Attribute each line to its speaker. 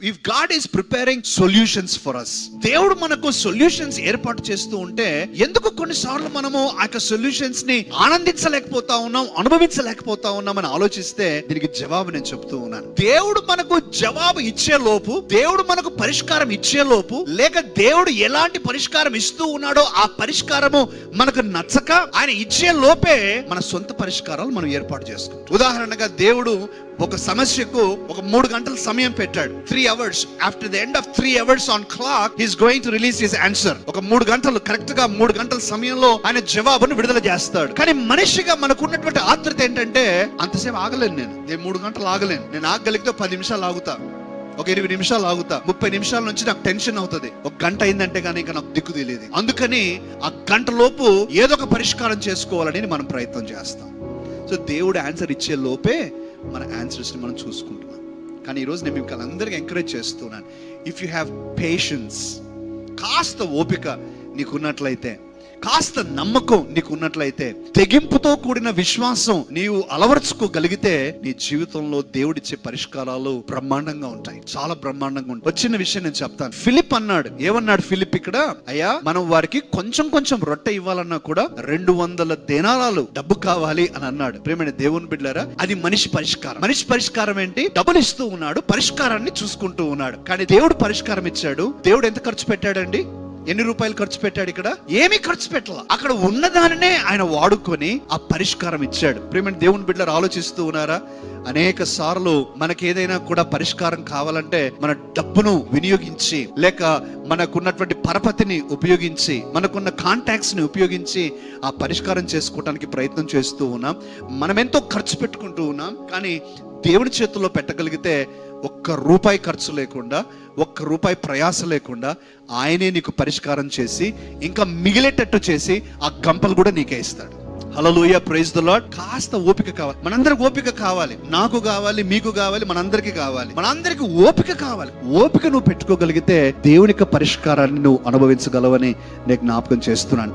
Speaker 1: If God is preparing solutions for us, దేవుడు మనకు solutions ఏర్పాటు చేస్తూ ఉంటే ఎందుకు కొన్నిసార్లు మనము ఆ యొక్క సొల్యూషన్స్ ని ఆనందించలేకపోతా ఉన్నాం, అనుభవించలేకపోతా ఉన్నాం అని ఆలోచిస్తే దీనికి జవాబు నేను చెప్తూ ఉన్నాను. దేవుడు మనకు జవాబు ఇచ్చే లోపు, దేవుడు మనకు పరిష్కారం ఇచ్చే లోపు, లేక దేవుడు ఎలాంటి పరిష్కారం ఇస్తూ ఉన్నాడో ఆ పరిష్కారము మనకు నచ్చక ఆయన ఇచ్చే లోపే మన సొంత పరిష్కారాలు మనం ఏర్పాటు చేసుకుంటాం. ఉదాహరణగా దేవుడు ఒక సమస్యకు ఒక 3 గంటల సమయం పెట్టాడు. 3 hours. After the end of 3 hours on clock, he is going to release his answer. ఒక 3 గంటలు, కరెక్ట్ గా 3 గంటల సమయంలో ఆయన జవాబును విడుదల చేస్తాడు. కానీ మనిషిగా మనకు ఉన్నటువంటి ఆత్రత ఏంటంటే, అంతసేపు ఆగలేను నేను 3 గంటలు ఆగలేను. నేను ఆగలిగితే 10 నిమిషాలు ఆగుతా, ఒక 20 నిమిషాలు ఆగుతా, 30 నిమిషాల నుంచి నాకు టెన్షన్ అవుతుంది. ఒక గంట అయిందంటే కానీ ఇంకా నాకు దిక్కు తెలియదు. అందుకని ఆ గంట లోపు ఏదో ఒక పరిష్కారం చేసుకోవాలని మనం ప్రయత్నం చేస్తాం. సో దేవుడు ఆన్సర్ ఇచ్చే లోపే మన ఆన్సర్స్ని మనం చూసుకుంటున్నాం. కానీ ఈరోజు నేను మీకు అందరికీ ఎంకరేజ్ చేస్తున్నాను, ఇఫ్ యూ హ్యావ్ పేషెన్స్, కాస్త ఓపిక నీకున్నట్లయితే, కాస్త నమ్మకం నీకు ఉన్నట్లయితే, తెగింపుతో కూడిన విశ్వాసం నీవు అలవర్చుకోగలిగితే నీ జీవితంలో దేవుడిచ్చే పరిష్కారాలు బ్రహ్మాండంగా ఉంటాయి, చాలా బ్రహ్మాండంగా ఉంటాయి. వచ్చిన విషయం నేను చెప్తాను. ఫిలిప్ అన్నాడు, ఏమన్నాడు ఫిలిప్ ఇక్కడ, అయ్యా మనం వారికి కొంచెం రొట్టె ఇవ్వాలన్నా కూడా 200 దేనారాలు డబ్బు కావాలి అని అన్నాడు. ప్రేమైన దేవుని బిడ్డలారా, అది మనిషి పరిష్కారం. మనిషి పరిష్కారం ఏంటి? డబ్బులు ఇస్తూ ఉన్నాడు, పరిష్కారాన్ని చూసుకుంటూ ఉన్నాడు. కానీ దేవుడు పరిష్కారం ఇచ్చాడు. దేవుడు ఎంత ఖర్చు పెట్టాడండి? ఎన్ని రూపాయలు ఖర్చు పెట్టాడు? ఇక్కడ ఏమీ ఖర్చు పెట్టాల. అక్కడ ఉన్నదానినే ఆయన వాడుకొని ఆ పరిష్కారం ఇచ్చాడు. ప్రేమ దేవుని బిడ్డలు ఆలోచిస్తూ ఉన్నారా? అనేక సార్లు మనకి ఏదైనా కూడా పరిష్కారం కావాలంటే మన డబ్బును వినియోగించి, లేక మనకున్నటువంటి పరపతిని ఉపయోగించి, మనకున్న కాంటాక్ట్స్ ని ఉపయోగించి ఆ పరిష్కారం చేసుకోవడానికి ప్రయత్నం చేస్తూ ఉన్నాం. మనం ఎంతో ఖర్చు పెట్టుకుంటూ ఉన్నాం. కానీ దేవుని చేతుల్లో పెట్టగలిగితే 1 రూపాయి ఖర్చు లేకుండా, 1 రూపాయి ప్రయాస లేకుండా ఆయనే నీకు పరిష్కారం చేసి ఇంకా మిగిలేటట్టు చేసి ఆ గంపలు కూడా నీకే ఇస్తాడు. హల్లెలూయా, ప్రైజ్ ది లార్డ్. కాస్త ఓపిక కావాలి, మనందరికి ఓపిక కావాలి, నాకు కావాలి, మీకు కావాలి, మనందరికి కావాలి, మనందరికి ఓపిక కావాలి. ఓపిక నువ్వు పెట్టుకోగలిగితే దేవుని యొక్క పరిష్కారాన్ని నువ్వు అనుభవించగలవని నేను జ్ఞాపకం చేస్తున్నాను.